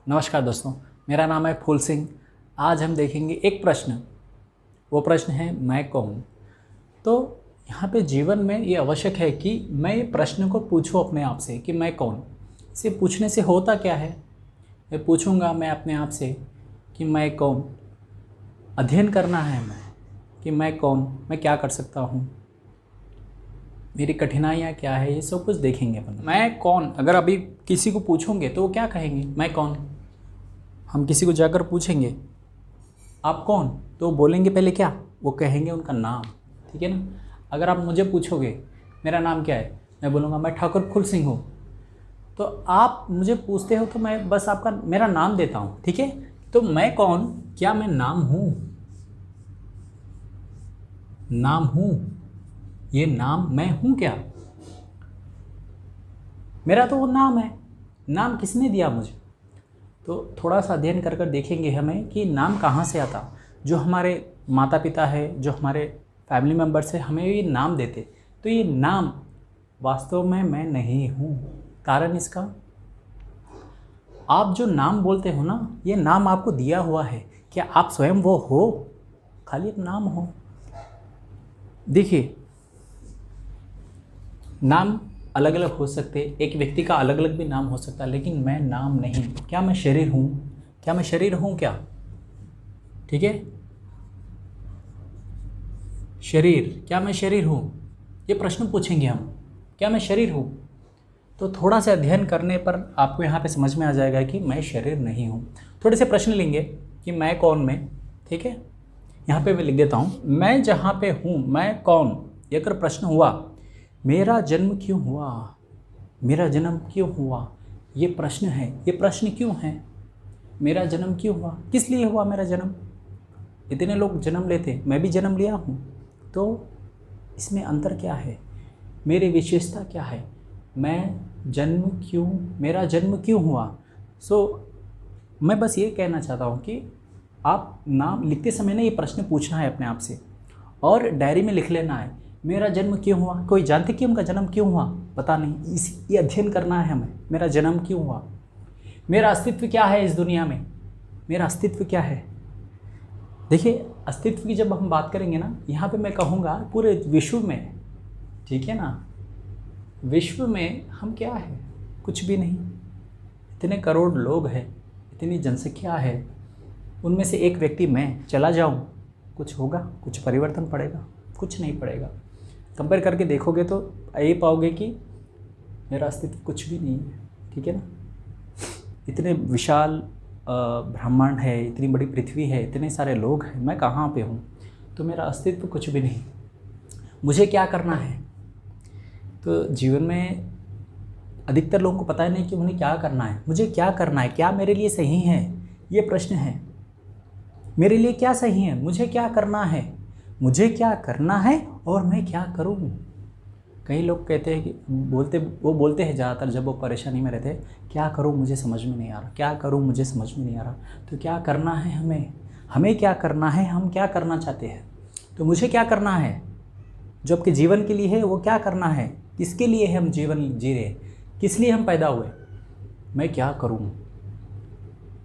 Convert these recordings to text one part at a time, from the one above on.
नमस्कार दोस्तों, मेरा नाम है फूल सिंह। आज हम देखेंगे एक प्रश्न। वो प्रश्न है मैं कौन। तो यहाँ पे जीवन में ये आवश्यक है कि मैं ये प्रश्न को पूछूं अपने आप से कि मैं कौन। इसे पूछने से होता क्या है, मैं पूछूंगा मैं अपने आप से कि मैं कौन। अध्ययन करना है मैं कि मैं कौन, मैं क्या कर सकता हूँ, मेरी कठिनाइयाँ क्या है, ये सब कुछ देखेंगे अपन। मैं कौन अगर अभी किसी को पूछोगे तो वो क्या कहेंगे, मैं कौन। हम किसी को जाकर पूछेंगे आप कौन, तो वो बोलेंगे पहले क्या, वो कहेंगे उनका नाम। ठीक है ना। अगर आप मुझे पूछोगे मेरा नाम क्या है, मैं बोलूँगा मैं ठाकुर फूल सिंह हूँ। तो आप मुझे पूछते हो तो मैं बस आपका मेरा नाम देता हूँ। ठीक है। तो मैं कौन, क्या मैं नाम हूँ? नाम हूँ, ये नाम मैं हूँ क्या? मेरा तो वो नाम है। नाम किसने दिया मुझे? तो थोड़ा सा अध्ययन कर कर देखेंगे हमें कि नाम कहाँ से आता। जो हमारे माता पिता है, जो हमारे फैमिली मेम्बर्स है, हमें ये नाम देते। तो ये नाम वास्तव में मैं नहीं हूँ। कारण इसका, आप जो नाम बोलते हो ना, ये नाम आपको दिया हुआ है। क्या आप स्वयं वो हो? खाली एक नाम हो। देखिए, नाम अलग अलग हो सकते, एक व्यक्ति का अलग अलग भी नाम हो सकता है, लेकिन मैं नाम नहीं। क्या मैं शरीर हूँ? क्या मैं शरीर हूँ क्या? ठीक है, शरीर, क्या मैं शरीर हूँ? ये प्रश्न पूछेंगे हम, क्या मैं शरीर हूँ? तो थोड़ा सा अध्ययन करने पर आपको यहाँ पे समझ में आ जाएगा कि मैं शरीर नहीं हूँ। थोड़े से प्रश्न लेंगे कि मैं कौन में। ठीक है, यहाँ पे मैं लिख देता हूँ, मैं जहाँ पे हूँ मैं कौन। ये अगर प्रश्न हुआ, मेरा जन्म क्यों हुआ, मेरा जन्म क्यों हुआ, ये प्रश्न है। ये प्रश्न क्यों है? मेरा जन्म क्यों हुआ, किस लिए हुआ मेरा जन्म? इतने लोग जन्म लेते, मैं भी जन्म लिया हूँ, तो इसमें अंतर क्या है? मेरी विशेषता क्या है? मैं जन्म क्यों, मेरा जन्म क्यों हुआ? मैं बस ये कहना चाहता हूँ कि आप नाम लिखते समय ना ये प्रश्न पूछना है अपने आप से और डायरी में लिख लेना है, मेरा जन्म क्यों हुआ। कोई जानते कि उनका जन्म क्यों हुआ? पता नहीं। ये अध्ययन करना है हमें, मेरा जन्म क्यों हुआ, मेरा अस्तित्व क्या है इस दुनिया में, मेरा अस्तित्व क्या है। देखिए, अस्तित्व की जब हम बात करेंगे ना, यहाँ पे मैं कहूँगा पूरे विश्व में, ठीक है ना, विश्व में हम क्या है? कुछ भी नहीं। इतने करोड़ लोग हैं, इतनी जनसंख्या है, उनमें से एक व्यक्ति मैं चला जाऊँ, कुछ होगा? कुछ परिवर्तन पड़ेगा? कुछ नहीं पड़ेगा। कंपेयर करके देखोगे तो ये पाओगे कि मेरा अस्तित्व कुछ भी नहीं है। ठीक है ना। इतने विशाल ब्रह्मांड है, इतनी बड़ी पृथ्वी है, इतने सारे लोग हैं, मैं कहाँ पे हूँ? तो मेरा अस्तित्व कुछ भी नहीं। मुझे क्या करना है? तो जीवन में अधिकतर लोगों को पता ही नहीं कि उन्हें क्या करना है। मुझे क्या करना है, क्या मेरे लिए सही है, ये प्रश्न है। मेरे लिए क्या सही है, मुझे क्या करना है, मुझे क्या करना है और मैं क्या करूँ। कई लोग कहते हैं कि वो बोलते हैं ज़्यादातर जब वो परेशानी में रहते हैं, क्या करूँ मुझे समझ में नहीं आ रहा, क्या करूँ मुझे समझ में नहीं आ रहा। तो क्या करना है हमें क्या करना है, हम क्या करना चाहते हैं। तो मुझे क्या करना है, जो आपके जीवन के लिए है वो क्या करना है, किसके लिए हम जीवन जी रहे, किस लिए हम पैदा हुए, मैं क्या करूँ,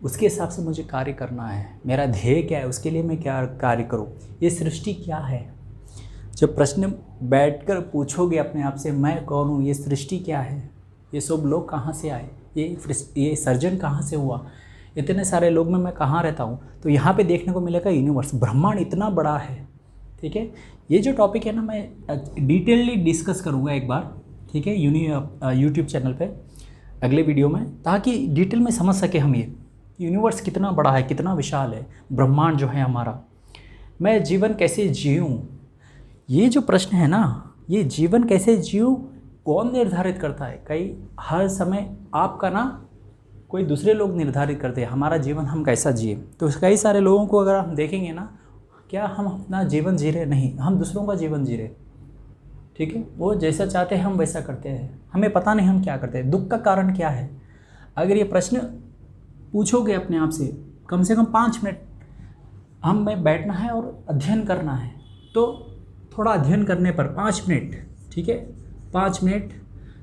उसके हिसाब से मुझे कार्य करना है। मेरा ध्येय क्या है, उसके लिए मैं क्या कार्य करूँ, ये सृष्टि क्या है। जब प्रश्न बैठकर पूछोगे अपने आप से मैं कौन हूँ, ये सृष्टि क्या है, ये सब लोग कहाँ से आए, ये सर्जन कहाँ से हुआ, इतने सारे लोग में मैं कहाँ रहता हूँ। तो यहाँ पे देखने को मिलेगा यूनिवर्स, ब्रह्मांड इतना बड़ा है। ठीक है, ये जो टॉपिक है ना, मैं डिटेलली डिस्कस करूँगा एक बार, ठीक है, यूट्यूब चैनल पे अगले वीडियो में, ताकि डिटेल में समझ सके हम ये यूनिवर्स कितना बड़ा है, कितना विशाल है ब्रह्मांड जो है हमारा। मैं जीवन कैसे जीऊँ, ये जो प्रश्न है ना, ये जीवन कैसे जीऊँ कौन निर्धारित करता है? हर समय आपका ना कोई दूसरे लोग निर्धारित करते हैं हमारा जीवन हम कैसा जिए। तो कई सारे लोगों को अगर हम देखेंगे ना, क्या हम अपना जीवन जी रहे? नहीं, हम दूसरों का जीवन जी रहे। ठीक है, वो जैसा चाहते हैं हम वैसा करते हैं, हमें पता नहीं हम क्या करते हैं। दुख का कारण क्या है? अगर ये प्रश्न पूछोगे अपने आप से कम 5 मिनट हमें बैठना है और अध्ययन करना है। तो थोड़ा अध्ययन करने पर 5 मिनट, ठीक है, 5 मिनट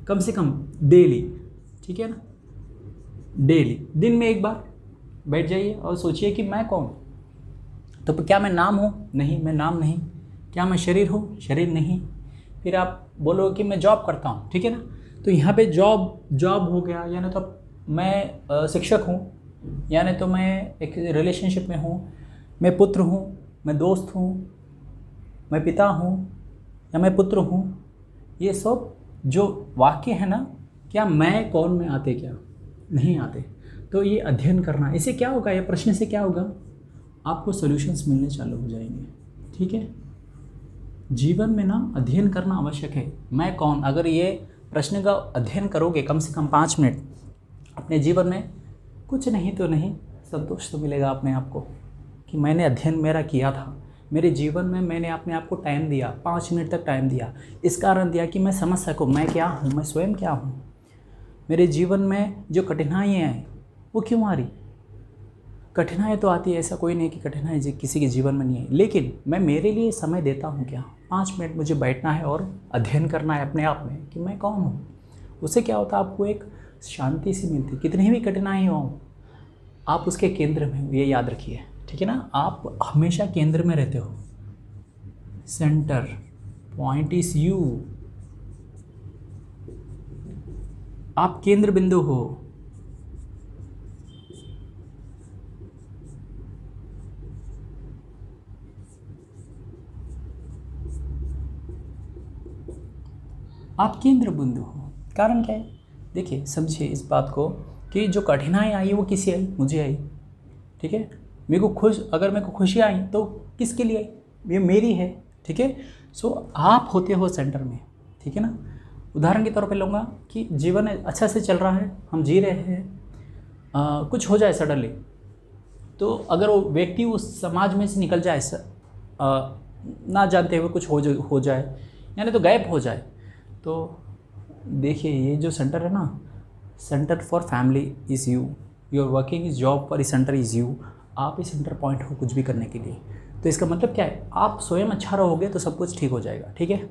कम से कम डेली, ठीक है ना, डेली, दिन में एक बार बैठ जाइए और सोचिए कि मैं कौन। तो क्या मैं नाम हूँ? नहीं, मैं नाम नहीं। क्या मैं शरीर हूँ? शरीर नहीं। फिर आप बोलोगे कि मैं जॉब करता हूँ, ठीक है ना। तो यहाँ पे जॉब हो गया, यानी तो मैं शिक्षक हूँ, यानी तो मैं एक रिलेशनशिप में हूँ, मैं पुत्र हूँ, मैं दोस्त हूँ, मैं पिता हूँ, या मैं पुत्र हूँ। ये सब जो वाक्य है ना, क्या मैं कौन में आते? क्या नहीं आते। तो ये अध्ययन करना, इससे क्या होगा, ये प्रश्न से क्या होगा, आपको सॉल्यूशंस मिलने चालू हो जाएंगे। ठीक है, जीवन में ना अध्ययन करना आवश्यक है। मैं कौन, अगर ये प्रश्न का अध्ययन करोगे कम से कम 5 मिनट अपने जीवन में, कुछ नहीं तो नहीं, संतोष तो मिलेगा अपने आप को कि मैंने अध्ययन मेरा किया था। मेरे जीवन में मैंने अपने आप को टाइम दिया, 5 मिनट तक टाइम दिया, इस कारण दिया कि मैं समझ सकूँ मैं क्या हूँ, मैं स्वयं क्या हूँ। मेरे जीवन में जो कठिनाइयाँ हैं वो क्यों आ रही? कठिनाई तो आती है, ऐसा कोई नहीं कि कठिनाई किसी के जीवन में नहीं है, लेकिन मैं मेरे लिए समय देता हूँ क्या? 5 मिनट मुझे बैठना है और अध्ययन करना है अपने आप में कि मैं कौन हूँ। उससे क्या होता है, आपको एक शांति सी मिलती। कितनी भी कठिनाई हो, आप उसके केंद्र में हो, ये याद रखिए। ठीक है ना, आप हमेशा केंद्र में रहते हो। सेंटर पॉइंट इज यू, आप केंद्र बिंदु हो। आप केंद्र बिंदु हो। कारण क्या है? देखिए, समझिए इस बात को कि जो कठिनाई आई वो किसी आई, मुझे आई। ठीक है, मेरे को अगर मेरे को खुशी आई तो किसके लिए आई? ये मेरी है। ठीक है, सो आप होते हो सेंटर में। ठीक है ना, उदाहरण के तौर पे लूँगा कि जीवन अच्छा से चल रहा है, हम जी रहे हैं, कुछ हो जाए सडनली, तो अगर वो व्यक्ति उस समाज में से निकल जाए, ना जानते हुए कुछ हो जाए, यानी तो गायब हो जाए, तो देखिए ये जो सेंटर है ना, centre for family is you, your working is job for centre is you. आप ही सेंटर पॉइंट हो कुछ भी करने के लिए। तो इसका मतलब क्या है, आप स्वयं अच्छा रहोगे तो सब कुछ ठीक हो जाएगा। ठीक है,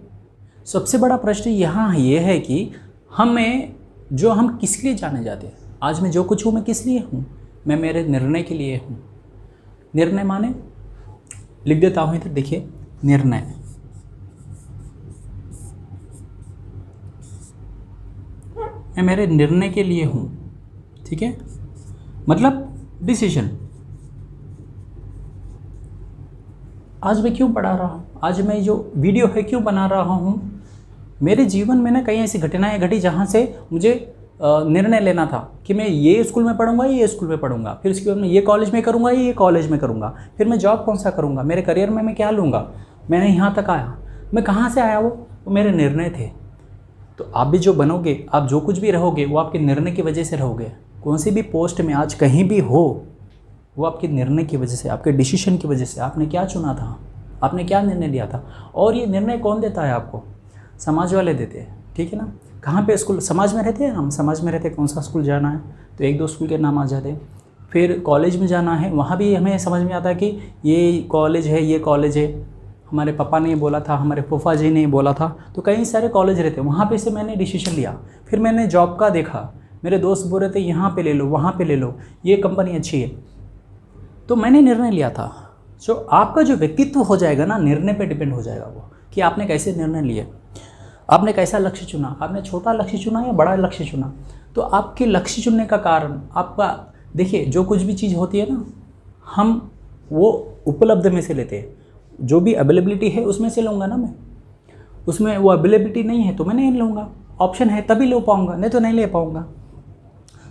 सबसे बड़ा प्रश्न यहाँ ये है कि हम किस लिए जाने जाते हैं। आज मैं जो कुछ हूँ मैं किस लिए हूँ? मैं मेरे निर्णय के लिए हूँ। निर्णय माने, लिख देता हूँ इधर, देखिए, निर्णय। मैं मेरे निर्णय के लिए हूँ। ठीक है, मतलब डिसीजन। आज मैं क्यों पढ़ा रहा हूँ, आज मैं जो वीडियो है क्यों बना रहा हूँ? मेरे जीवन में ना कई ऐसी घटनाएं घटी जहाँ से मुझे निर्णय लेना था कि मैं ये स्कूल में पढ़ूंगा, ये स्कूल में पढ़ूंगा, फिर उसके बाद मैं ये कॉलेज में करूँगा, ये कॉलेज में करूँगा, फिर मैं जॉब कौन सा करूँगा, मेरे करियर में मैं क्या लूँगा, मैंने यहाँ तक आया, मैं कहाँ से आया, वो मेरे निर्णय थे। तो आप भी जो बनोगे, आप जो कुछ भी रहोगे, वो आपके निर्णय की वजह से रहोगे। कौन सी भी पोस्ट में आज कहीं भी हो, वो आपके निर्णय की वजह से, आपके डिसीजन की वजह से। आपने क्या चुना था, आपने क्या निर्णय लिया था। और ये निर्णय कौन देता है आपको? समाज वाले देते हैं। ठीक है ना, कहाँ पे स्कूल, समाज में रहते हैं हम, समाज में रहते हैं, कौन सा स्कूल जाना है तो 1-2 स्कूल के नाम आ जाते हैं। फिर कॉलेज में जाना है, वहाँ भी हमें समझ में आता है कि ये कॉलेज है, ये कॉलेज है, हमारे पापा ने बोला था, हमारे फूफा जी ने बोला था, तो कई सारे कॉलेज रहते हैं, वहाँ पे से मैंने डिसीजन लिया। फिर मैंने जॉब का देखा, मेरे दोस्त बोल रहे थे यहाँ पे ले लो, वहाँ पे ले लो, ये कंपनी अच्छी है, तो मैंने निर्णय लिया था। जो आपका जो व्यक्तित्व हो जाएगा ना, निर्णय पे डिपेंड हो जाएगा वो, कि आपने कैसे निर्णय लिए, आपने कैसा लक्ष्य चुना, आपने छोटा लक्ष्य चुना या बड़ा लक्ष्य चुना। तो आपके लक्ष्य चुनने का कारण आपका, देखिए जो कुछ भी चीज़ होती है ना, हम वो उपलब्ध में से लेते हैं। जो भी अवेलेबिलिटी है उसमें से लूँगा ना मैं, उसमें वो अवेलेबिलिटी नहीं है तो मैं नहीं लूँगा। ऑप्शन है तभी ले पाऊँगा, नहीं तो नहीं ले पाऊँगा।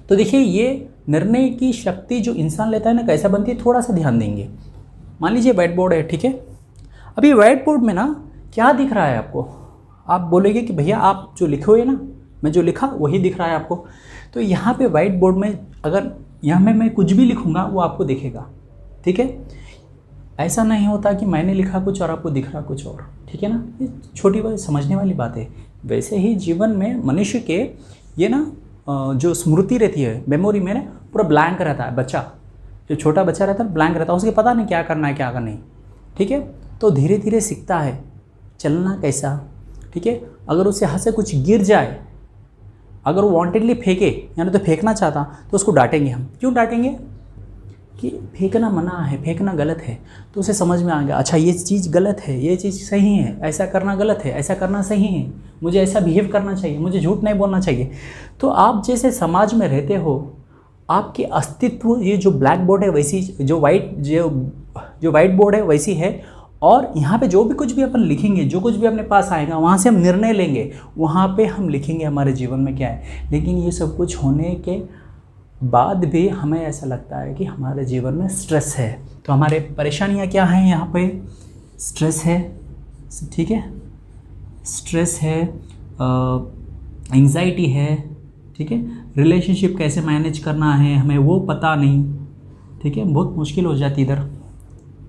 तो देखिए ये निर्णय की शक्ति जो इंसान लेता है ना, कैसा बनती है, थोड़ा सा ध्यान देंगे। मान लीजिए व्हाइट बोर्ड है, ठीक है। अभी व्हाइट बोर्ड में ना क्या दिख रहा है आपको? आप बोलेंगे कि भैया आप जो लिखे हुए ना, मैं जो लिखा वही दिख रहा है आपको। तो यहाँ पे व्हाइट बोर्ड में अगर यहाँ में मैं कुछ भी लिखूँगा वो आपको दिखेगा। ठीक है, ऐसा नहीं होता कि मैंने लिखा कुछ और आपको दिख रहा कुछ और। ठीक है ना, ये छोटी बात समझने वाली बात है। वैसे ही जीवन में मनुष्य के ये ना जो स्मृति रहती है, मेमोरी में ना पूरा ब्लैंक रहता है। बच्चा, जो छोटा बच्चा रहता है ब्लैंक रहता है, उसके पता नहीं क्या करना है क्या करना नहीं। ठीक है, तो धीरे धीरे सीखता है चलना कैसा। ठीक है, अगर उससे हाथ से कुछ गिर जाए अगर वो वांटेडली फेंके यानी तो फेंकना चाहता तो उसको डांटेंगे हम। क्यों डांटेंगे? कि फेंकना मना है, फेंकना गलत है। तो उसे समझ में आ गया, अच्छा ये चीज़ गलत है, ये चीज़ सही है, ऐसा करना गलत है, ऐसा करना सही है, मुझे ऐसा बिहेव करना चाहिए, मुझे झूठ नहीं बोलना चाहिए। तो आप जैसे समाज में रहते हो, आपके अस्तित्व, ये जो ब्लैक बोर्ड है वैसी, जो वाइट बोर्ड है वैसी है। और यहाँ पे जो भी कुछ भी अपन लिखेंगे, जो कुछ भी अपने पास आएगा वहाँ से हम निर्णय लेंगे, वहाँ पे हम लिखेंगे हमारे जीवन में क्या है। लेकिन ये सब कुछ होने के बाद भी हमें ऐसा लगता है कि हमारे जीवन में स्ट्रेस है। तो हमारे परेशानियाँ क्या हैं यहाँ पे? स्ट्रेस है, ठीक है, स्ट्रेस है, एंजाइटी है, ठीक है, रिलेशनशिप कैसे मैनेज करना है हमें वो पता नहीं, ठीक है, बहुत मुश्किल हो जाती इधर।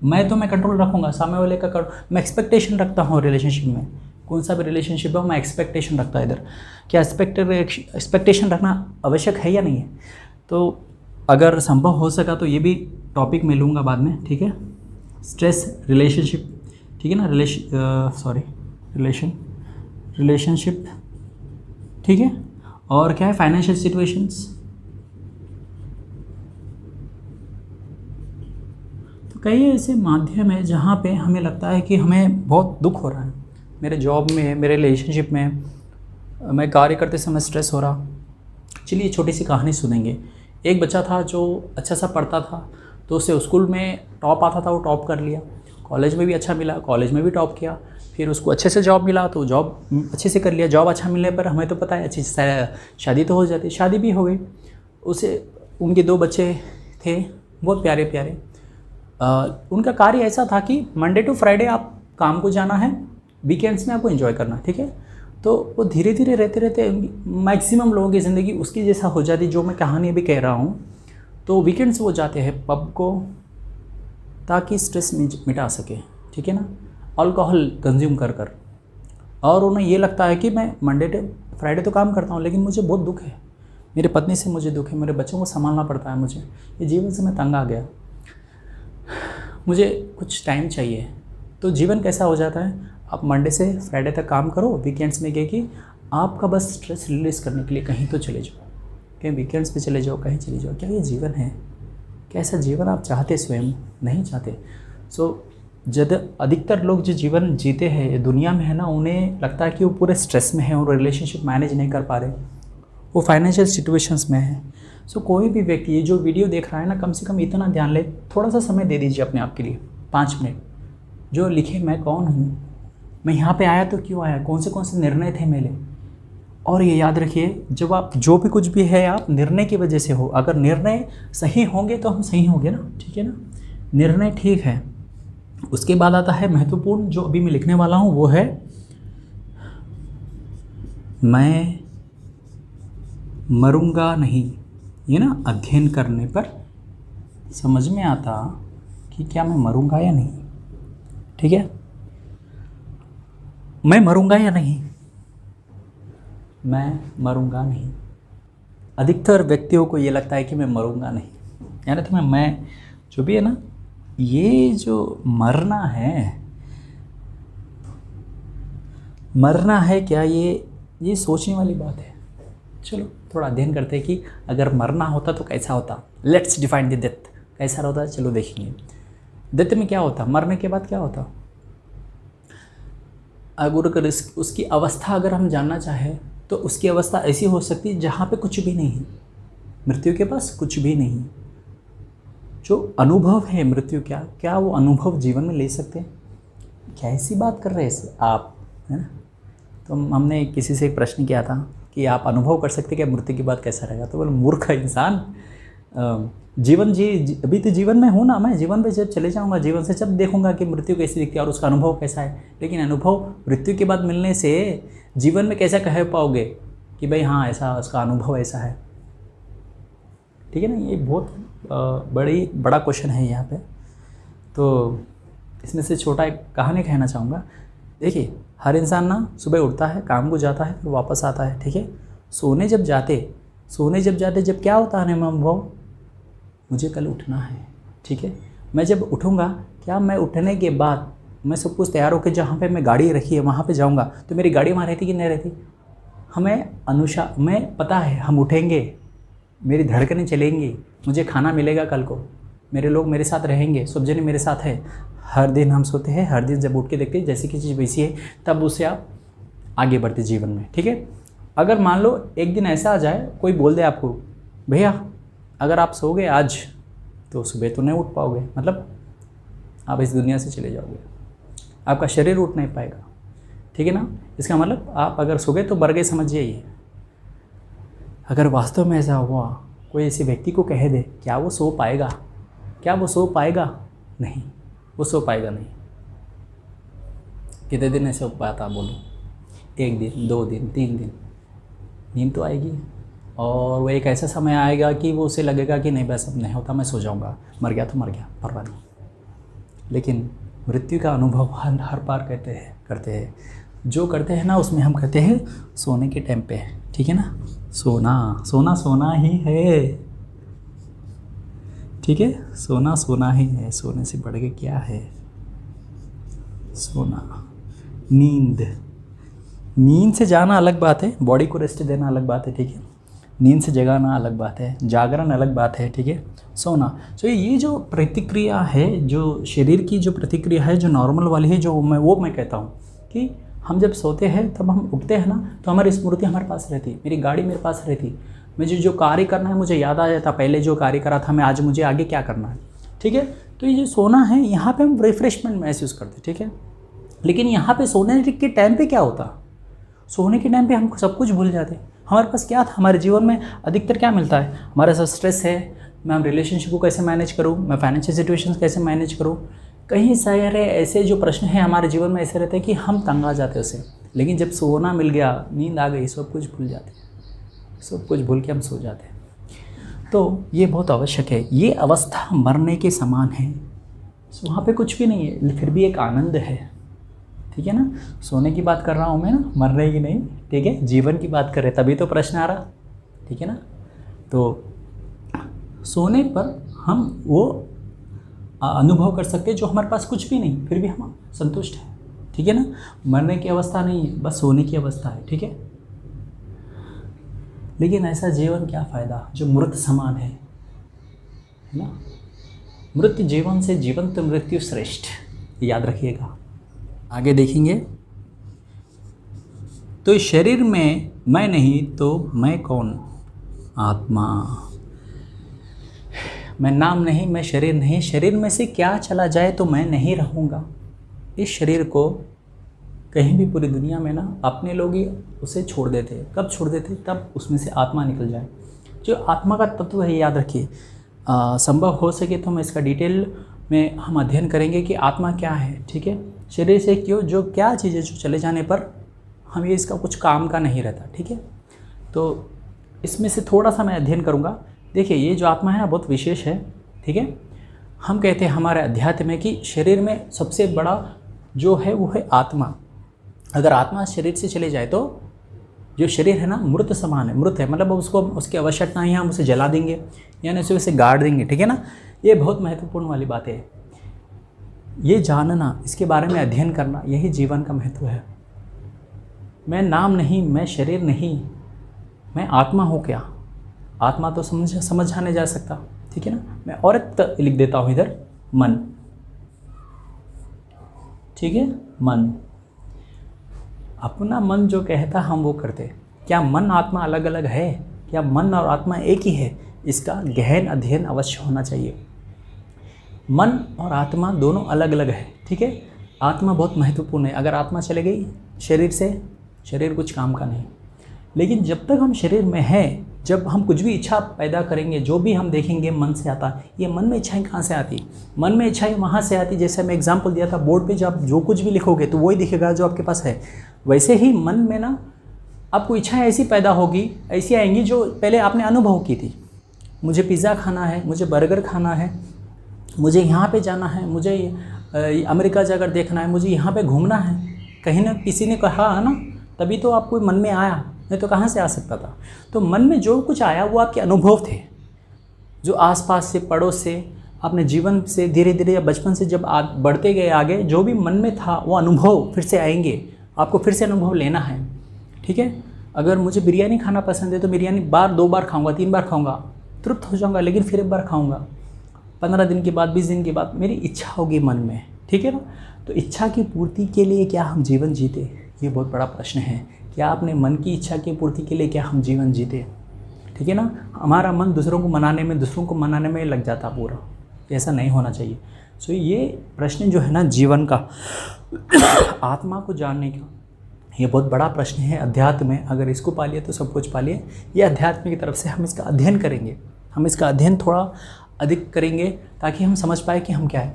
मैं कंट्रोल रखूँगा, सामने वाले का मैं एक्सपेक्टेशन रखता हूँ रिलेशनशिप में, कौन सा भी रिलेशनशिप हो मैं एक्सपेक्टेशन रखता है इधर। क्या एक्सपेक्टेशन रखना आवश्यक है या नहीं है? तो अगर संभव हो सका तो ये भी टॉपिक मैं लूँगा बाद में, ठीक है। स्ट्रेस, रिलेशनशिप, ठीक है ना, रिलेशनशिप, ठीक है। और क्या है? Financial situations. तो कई ऐसे माध्यम है जहाँ पे हमें लगता है कि हमें बहुत दुख हो रहा है, मेरे जॉब में, मेरे रिलेशनशिप में, मैं कार्य करते समय स्ट्रेस हो रहा। चलिए छोटी सी कहानी सुनेंगे। एक बच्चा था जो अच्छा सा पढ़ता था, तो उसे स्कूल में टॉप आता था, वो टॉप कर लिया, कॉलेज में भी अच्छा मिला, कॉलेज में भी टॉप किया, फिर उसको अच्छे से जॉब मिला तो जॉब अच्छे से कर लिया। जॉब अच्छा मिलने पर हमें तो पता है अच्छी शादी तो हो जाती, शादी भी हो गई। उनके 2 बच्चे थे, बहुत प्यारे प्यारे। उनका कार्य ऐसा था कि मंडे टू फ्राइडे आप काम को जाना है, वीकेंड्स में आपको एंजॉय करना, ठीक है। तो वो धीरे धीरे रहते रहते मैक्सिमम लोगों की ज़िंदगी उसकी जैसा हो जाती, जो मैं कहानी अभी कह रहा हूँ। तो वीकेंड्स वो जाते हैं पब को ताकि स्ट्रेस मिटा सके, ठीक है ना, अल्कोहल कंज्यूम कर कर। और उन्हें ये लगता है कि मैं मंडे टू फ्राइडे तो काम करता हूँ, लेकिन मुझे बहुत दुख है, मेरी पत्नी से मुझे दुख है, मेरे बच्चों को संभालना पड़ता है, मुझे ये जीवन से मैं तंग आ गया, मुझे कुछ टाइम चाहिए। तो जीवन कैसा हो जाता है, आप मंडे से फ्राइडे तक काम करो, वीकेंड्स में गए कि आपका बस स्ट्रेस रिलीज़ करने के लिए कहीं तो चले जाओ, कहीं वीकेंड्स पे चले जाओ, कहीं चले जाओ। क्या ये जीवन है? क्या ऐसा जीवन आप चाहते? स्वयं नहीं चाहते। जब अधिकतर लोग जो जीवन जीते हैं ये दुनिया में है ना, उन्हें लगता है कि वो पूरे स्ट्रेस में है और रिलेशनशिप मैनेज नहीं कर पा रहे, वो फाइनेंशियल सिचुएशंस में है। कोई भी व्यक्ति ये जो वीडियो देख रहा है ना, कम से कम इतना ध्यान ले, थोड़ा सा समय दे दीजिए अपने आप के लिए, 5 मिनट। जो लिखे मैं कौन हूँ, मैं यहाँ पे आया तो क्यों आया, कौन से निर्णय थे मेरे। और ये याद रखिए, जब आप जो भी कुछ भी है आप निर्णय की वजह से हो। अगर निर्णय सही होंगे तो हम सही होंगे ना, ठीक है ना, निर्णय ठीक है। उसके बाद आता है महत्वपूर्ण, जो अभी मैं लिखने वाला हूँ, वो है मैं मरूंगा नहीं। ये ना अध्ययन करने पर समझ में आता कि क्या मैं मरूंगा या नहीं, ठीक है, मैं मरूंगा या नहीं, मैं मरूंगा नहीं। अधिकतर व्यक्तियों को ये लगता है कि मैं मरूंगा नहीं, यानी तो मैं जो भी है ना, ये जो मरना है क्या, ये सोचने वाली बात है। चलो थोड़ा अध्ययन करते हैं कि अगर मरना होता तो कैसा होता। लेट्स डिफाइन द डेथ, कैसा होता है, चलो देखेंगे। डेथ में क्या होता, मरने के बाद क्या होता। अगर उसकी अवस्था अगर हम जानना चाहें तो उसकी अवस्था ऐसी हो सकती है जहाँ पे कुछ भी नहीं है, मृत्यु के पास कुछ भी नहीं। जो अनुभव है मृत्यु, क्या वो अनुभव जीवन में ले सकते हैं? क्या ऐसी बात कर रहे हैं आप, है ना। तो हमने किसी से एक प्रश्न किया था कि आप अनुभव कर सकते क्या मृत्यु के बाद कैसा रहेगा। तो बोले मूर्ख इंसान, जीवन अभी तो जीवन में हूँ ना, मैं जीवन पे जब चले जाऊँगा, जीवन से जब देखूँगा कि मृत्यु कैसी दिखती है और उसका अनुभव कैसा है। लेकिन अनुभव मृत्यु के बाद मिलने से जीवन में कैसे कह पाओगे कि भाई हाँ ऐसा उसका अनुभव ऐसा है, ठीक है ना। ये बहुत बड़ा क्वेश्चन है यहाँ पे। तो इसमें से छोटा एक कहानी कहना चाहूँगा। देखिए, हर इंसान ना सुबह उठता है, काम को जाता है, फिर वापस आता है, ठीक है। सोने जब जाते जब क्या होता है अनुभव, मुझे कल उठना है, ठीक है। मैं जब उठूँगा, क्या मैं उठने के बाद मैं सब कुछ तैयार होकर जहाँ पे मैं गाड़ी रखी है वहाँ पे जाऊँगा तो मेरी गाड़ी वहाँ रहती कि नहीं रहती? मैं पता है हम उठेंगे, मेरी धड़कनें चलेंगी, मुझे खाना मिलेगा कल को, मेरे लोग मेरे साथ रहेंगे, सब जने मेरे साथ है। हर दिन हम सोते हैं, हर दिन जब उठ के देखते हैं जैसे कि चीज़ वैसी है, तब उससे आप आगे बढ़ते जीवन में, ठीक है। अगर मान लो एक दिन ऐसा आ जाए, कोई बोल दे आपको भैया अगर आप सो गए आज तो सुबह तो नहीं उठ पाओगे, मतलब आप इस दुनिया से चले जाओगे, आपका शरीर उठ नहीं पाएगा, ठीक है ना। इसका मतलब आप अगर सो गए तो मर गए, समझिए ये। अगर वास्तव में ऐसा हुआ, कोई ऐसे व्यक्ति को कह दे, क्या वो सो पाएगा? क्या वो सो पाएगा? नहीं, वो सो पाएगा नहीं। कितने दिन ऐसे हो पाता बोलो? 1 दिन, 2 दिन, 3 दिन, नींद तो आएगी। और वो एक ऐसा समय आएगा कि वो उसे लगेगा कि नहीं बस अब नहीं होता, मैं सो जाऊंगा, मर गया तो मर गया, परवाह नहीं। लेकिन मृत्यु का अनुभव हर बार करते हैं। जो करते हैं ना उसमें हम कहते हैं सोने के टाइम पे, ठीक है ना। सोना ही है, ठीक है। सोना ही है, सोने से बढ़ के क्या है? सोना, नींद से जाना अलग बात है, बॉडी को रेस्ट देना अलग बात है, ठीक है। नींद से जगाना अलग बात है, जागरण अलग बात है, ठीक है। सोना, तो ये जो प्रतिक्रिया है, जो शरीर की जो प्रतिक्रिया है, जो नॉर्मल वाली है, जो मैं कहता हूँ कि हम जब सोते हैं तब हम उठते हैं ना, तो हमारी स्मृति हमारे पास रहती, मेरी गाड़ी मेरे पास रहती, मुझे जो कार्य करना है मुझे याद आ जाता, पहले जो कार्य करा था मैं आज मुझे आगे क्या करना है, ठीक है। तो ये जो सोना है यहाँ पे हम रिफ्रेशमेंट महसूस करते, ठीक है। लेकिन यहाँ पे सोने के टाइम पे क्या होता? सोने के टाइम पे हम सब कुछ भूल जाते। हमारे पास क्या था? हमारे जीवन में अधिकतर क्या मिलता है? हमारे साथ स्ट्रेस है, मैं रिलेशनशिप को कैसे मैनेज करूँ, मैं फाइनेंशियल सिचुएशन कैसे मैनेज करूँ, कहीं सारे ऐसे जो प्रश्न हैं हमारे जीवन में ऐसे रहते हैं कि हम तंग आ जाते हैं उससे। लेकिन जब सोना मिल गया, नींद आ गई, सब कुछ भूल जाते, सब कुछ भूल के हम सो जाते हैं। तो ये बहुत आवश्यक है। ये अवस्था मरने के समान है, वहाँ पे कुछ भी नहीं है, फिर भी एक आनंद है, ठीक है ना। सोने की बात कर रहा हूँ मैं ना, मरने की नहीं, ठीक है। जीवन की बात कर रहे, तभी तो प्रश्न आ रहा, ठीक है ना। तो सोने पर हम वो अनुभव कर सकते हैं जो हमारे पास कुछ भी नहीं, फिर भी हम संतुष्ट हैं, ठीक है ना। मरने की अवस्था नहीं है, बस सोने की अवस्था है, ठीक है। लेकिन ऐसा जीवन क्या फ़ायदा जो मृत समान है ना। मृत जीवन से जीवंत मृत्यु श्रेष्ठ, याद रखिएगा। आगे देखेंगे। तो इस शरीर में मैं नहीं तो मैं कौन? आत्मा। मैं नाम नहीं, मैं शरीर नहीं, शरीर में से क्या चला जाए तो मैं नहीं रहूँगा। इस शरीर को कहीं भी पूरी दुनिया में ना अपने लोग ही उसे छोड़ देते। कब छोड़ देते? तब उसमें से आत्मा निकल जाए। जो आत्मा का तत्व है, याद रखिए, संभव हो सके तो हम इसका डिटेल में हम अध्ययन करेंगे कि आत्मा क्या है, ठीक है। शरीर से क्यों, जो क्या चीज़ें जो चले जाने पर हम ये इसका कुछ काम का नहीं रहता, ठीक है। तो इसमें से थोड़ा सा मैं अध्ययन करूँगा। देखिए, ये जो आत्मा है ना बहुत विशेष है, ठीक है। हम कहते हैं हमारे अध्यात्म में कि शरीर में सबसे बड़ा जो है वो है आत्मा। अगर आत्मा शरीर से चले जाए तो जो शरीर है ना मृत समान है, मृत है, मतलब उसको उसकी आवश्यकता नहीं है, हम उसे जला देंगे यानी उसे गाड़ देंगे, ठीक है ना। ये बहुत महत्वपूर्ण वाली बात है। ये जानना, इसके बारे में अध्ययन करना, यही जीवन का महत्व है। मैं नाम नहीं, मैं शरीर नहीं, मैं आत्मा हूँ क्या? आत्मा तो समझा नहीं जा सकता, ठीक है ना। मैं और एक लिख देता हूँ इधर, मन, ठीक है। मन, अपना मन जो कहता हम वो करते। क्या मन आत्मा अलग अलग है? क्या मन और आत्मा एक ही है? इसका गहन अध्ययन अवश्य होना चाहिए। मन और आत्मा दोनों अलग अलग है, ठीक है। आत्मा बहुत महत्वपूर्ण है। अगर आत्मा चले गई शरीर से, शरीर कुछ काम का नहीं। लेकिन जब तक हम शरीर में हैं, जब हम कुछ भी इच्छा पैदा करेंगे, जो भी हम देखेंगे मन से आता। ये मन में इच्छाएं कहाँ से आती? मन में इच्छाएं वहाँ से आती, जैसे मैं एग्जांपल दिया था, बोर्ड पे जब जो कुछ भी लिखोगे तो वही दिखेगा जो आपके पास है। वैसे ही मन में ना आपको इच्छाएं ऐसी पैदा होगी, ऐसी आएंगी जो पहले आपने अनुभव की थी। मुझे पिज़्ज़ा खाना है, मुझे बर्गर खाना है, मुझे यहाँ पे जाना है, मुझे अमेरिका जाकर देखना है, मुझे यहाँ पे घूमना है। कहीं ना किसी ने कहा है ना, तभी तो आपको मन में आया, नहीं तो कहाँ से आ सकता था। तो मन में जो कुछ आया वो आपके अनुभव थे, जो आसपास से, पड़ोस से, अपने जीवन से धीरे धीरे या बचपन से जब बढ़ते गए आगे, जो भी मन में था वो अनुभव फिर से आएंगे, आपको फिर से अनुभव लेना है, ठीक है। अगर मुझे बिरयानी खाना पसंद है तो बिरयानी बार 2 बार खाऊंगा, 3 बार खाऊंगा, तृप्त हो जाऊंगा, लेकिन फिर एक बार खाऊंगा। 15 दिन के बाद, 20 दिन के बाद मेरी इच्छा होगी मन में, ठीक है ना। तो इच्छा की पूर्ति के लिए क्या हम जीवन जीते, ये बहुत बड़ा प्रश्न है। क्या आपने मन की इच्छा की पूर्ति के लिए क्या हम जीवन जीते, ठीक है ना। हमारा मन दूसरों को मनाने में लग जाता पूरा, ऐसा नहीं होना चाहिए। सो ये प्रश्न जो है ना जीवन का, आत्मा को जानने का, ये बहुत बड़ा प्रश्न है अध्यात्म में। अगर इसको पालिए तो सब कुछ पालिए। ये अध्यात्म की तरफ से हम इसका अध्ययन करेंगे, हम इसका अध्ययन थोड़ा अधिक करेंगे ताकि हम समझ पाए कि हम क्या है।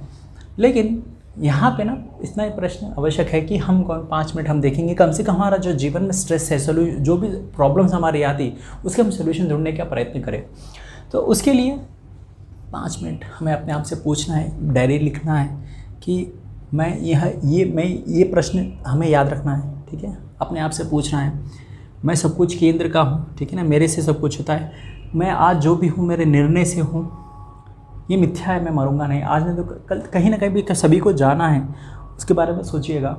लेकिन यहाँ पे ना इतना ही प्रश्न आवश्यक है कि हम 5 मिनट हम देखेंगे कम से कम हमारा जो जीवन में स्ट्रेस है, जो भी प्रॉब्लम्स हमारी आती उसके हम सोल्यूशन ढूंढने का प्रयत्न करें। तो उसके लिए 5 मिनट हमें अपने आप से पूछना है, डायरी लिखना है कि ये प्रश्न हमें याद रखना है, ठीक है। अपने आप से पूछना है, मैं सब कुछ केंद्र का हूँ, ठीक है ना, मेरे से सब कुछ होता है। मैं आज जो भी हूँ मेरे निर्णय से हूँ, ये मिथ्या है, मैं मरूंगा नहीं। आज नहीं तो कल कहीं ना कहीं भी सभी को जाना है, उसके बारे में सोचिएगा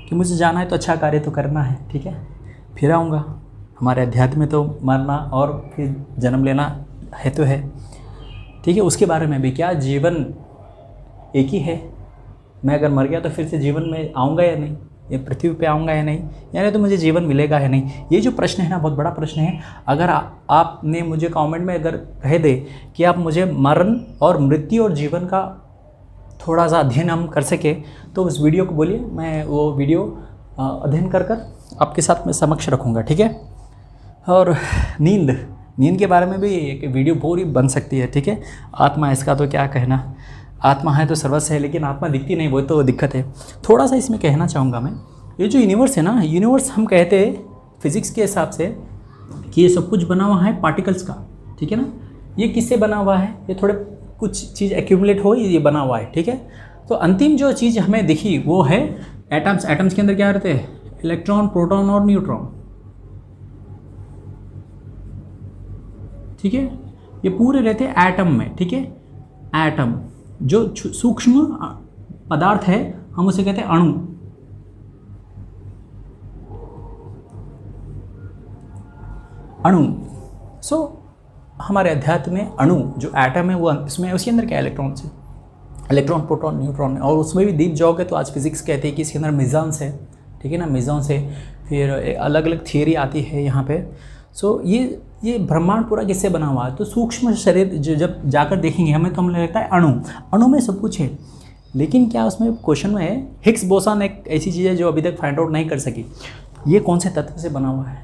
कि मुझे जाना है तो अच्छा कार्य तो करना है, ठीक है, फिर आऊँगा। हमारे अध्यात्म में तो मरना और फिर जन्म लेना है तो है, ठीक है। उसके बारे में भी, क्या जीवन एक ही है, मैं अगर मर गया तो फिर से जीवन में आऊँगा या नहीं, ये पृथ्वी पे आऊँगा या नहीं, यानी तो मुझे जीवन मिलेगा या नहीं। ये जो प्रश्न है ना बहुत बड़ा प्रश्न है। अगर आपने मुझे कमेंट में अगर कह दे कि आप मुझे मरण और मृत्यु और जीवन का थोड़ा सा अध्ययन हम कर सके तो उस वीडियो को बोलिए, मैं वो वीडियो अध्ययन कर आपके साथ में समक्ष रखूँगा, ठीक है। और नींद के बारे में भी एक वीडियो पूरी बन सकती है, ठीक है। आत्मा, इसका तो क्या कहना, आत्मा है तो सर्वस्व है, लेकिन आत्मा दिखती नहीं, वो तो दिक्कत है। थोड़ा सा इसमें कहना चाहूँगा मैं, ये जो यूनिवर्स है ना, यूनिवर्स हम कहते हैं फिज़िक्स के हिसाब से कि ये सब कुछ बना हुआ है पार्टिकल्स का, ठीक है ना। ये किससे बना हुआ है, ये थोड़े कुछ चीज़ एक्यूमुलेट हो ये बना हुआ है, ठीक है। तो अंतिम जो चीज़ हमें दिखी वो है एटम्स। एटम्स के अंदर क्या रहते हैं, इलेक्ट्रॉन, प्रोटॉन और न्यूट्रॉन, ठीक है। ये पूरे रहते हैं एटम में, ठीक है। एटम जो सूक्ष्म पदार्थ है हम उसे कहते हैं अणु। सो हमारे अध्यात्म में अणु जो एटम है वो इसमें, उसके अंदर क्या इलेक्ट्रॉन से, इलेक्ट्रॉन, प्रोटॉन, न्यूट्रॉन, और उसमें भी डीप जाओगे तो आज फिजिक्स कहते हैं कि इसके अंदर मेसॉन्स है, ठीक है ना, मेसॉन्स है। फिर अलग अलग थियरी आती है यहाँ पे। सो ये ब्रह्मांड पूरा किससे बना हुआ है, तो सूक्ष्म शरीर जो जब जाकर देखेंगे हमें तो हमें लगता है अणु में सब कुछ है। लेकिन क्या उसमें क्वेश्चन में है, हिग्स बोसन एक ऐसी चीज़ है जो अभी तक फाइंड आउट नहीं कर सकी, ये कौन से तत्व से बना हुआ है,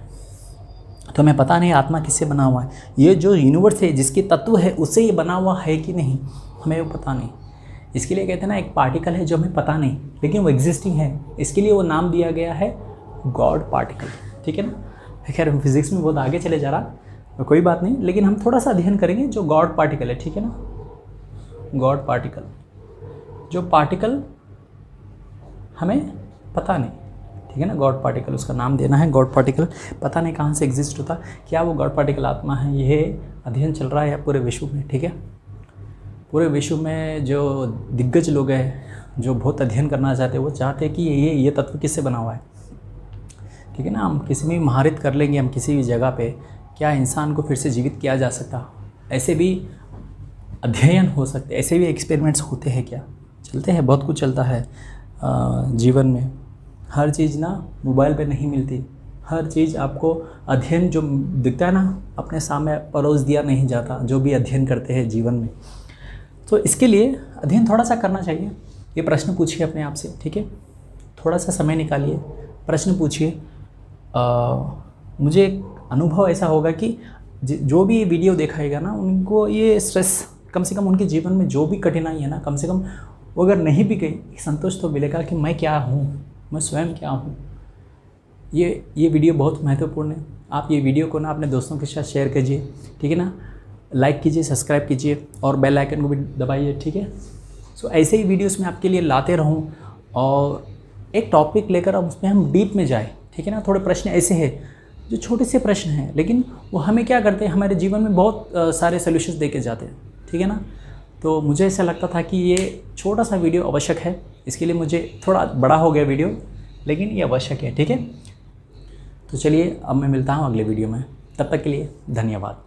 तो हमें पता नहीं आत्मा किससे बना हुआ है। ये जो यूनिवर्स है जिसके तत्व है उससे ये बना हुआ है कि नहीं, हमें वो पता नहीं। इसके लिए कहते हैं ना एक पार्टिकल है जो हमें पता नहीं लेकिन वो एग्जिस्टिंग है, इसके लिए वो नाम दिया गया है गॉड पार्टिकल, ठीक है ना। खैर हम फिजिक्स में बहुत आगे चले जा रहा, तो कोई बात नहीं, लेकिन हम थोड़ा सा अध्ययन करेंगे जो गॉड पार्टिकल है, ठीक है ना। गॉड पार्टिकल, जो पार्टिकल हमें पता नहीं, ठीक है ना। गॉड पार्टिकल, उसका नाम देना है गॉड पार्टिकल, पता नहीं कहाँ से एग्जिस्ट होता, क्या वो गॉड पार्टिकल आत्मा है। यह अध्ययन चल रहा है पूरे विश्व में, ठीक है। पूरे विश्व में जो दिग्गज लोग हैं जो बहुत अध्ययन करना चाहते हैं, वो चाहते हैं कि ये तत्व किससे बना हुआ है, ठीक है ना। हम किसी में भी महारत कर लेंगे, हम किसी भी जगह पे, क्या इंसान को फिर से जीवित किया जा सकता, ऐसे भी अध्ययन हो सकते, ऐसे भी एक्सपेरिमेंट्स होते हैं, क्या चलते हैं, बहुत कुछ चलता है जीवन में। हर चीज़ ना मोबाइल पे नहीं मिलती, हर चीज़ आपको अध्ययन जो दिखता है ना अपने सामने परोस दिया नहीं जाता, जो भी अध्ययन करते हैं जीवन में। तो इसके लिए अध्ययन थोड़ा सा करना चाहिए। ये प्रश्न पूछिए अपने आप से, ठीक है, थोड़ा सा समय निकालिए, प्रश्न पूछिए। मुझे एक अनुभव ऐसा होगा कि जो भी ये वीडियो दिखाएगा ना उनको ये स्ट्रेस, कम से कम उनके जीवन में जो भी कठिनाई है ना, कम से कम वो अगर नहीं भी गई, संतोष तो मिलेगा कि मैं क्या हूँ, मैं स्वयं क्या हूँ। ये वीडियो बहुत महत्वपूर्ण है। आप ये वीडियो को ना अपने दोस्तों के साथ शेयर कीजिए, ठीक है ना, लाइक कीजिए, सब्सक्राइब कीजिए और बेल आइकन को भी दबाइए, ठीक है। सो ऐसे ही वीडियोस मैं आपके लिए लाते रहूँ और एक टॉपिक लेकर अब उसमें हम डीप में जाए, ठीक है ना। थोड़े प्रश्न ऐसे हैं जो छोटे से प्रश्न हैं लेकिन वो हमें क्या करते हैं, हमारे जीवन में बहुत सारे सॉल्यूशंस दे के जाते हैं, ठीक है ना। तो मुझे ऐसा लगता था कि ये छोटा सा वीडियो आवश्यक है, इसके लिए मुझे थोड़ा बड़ा हो गया वीडियो, लेकिन ये आवश्यक है, ठीक है। तो चलिए अब मैं मिलता हूँ अगले वीडियो में, तब तक के लिए धन्यवाद।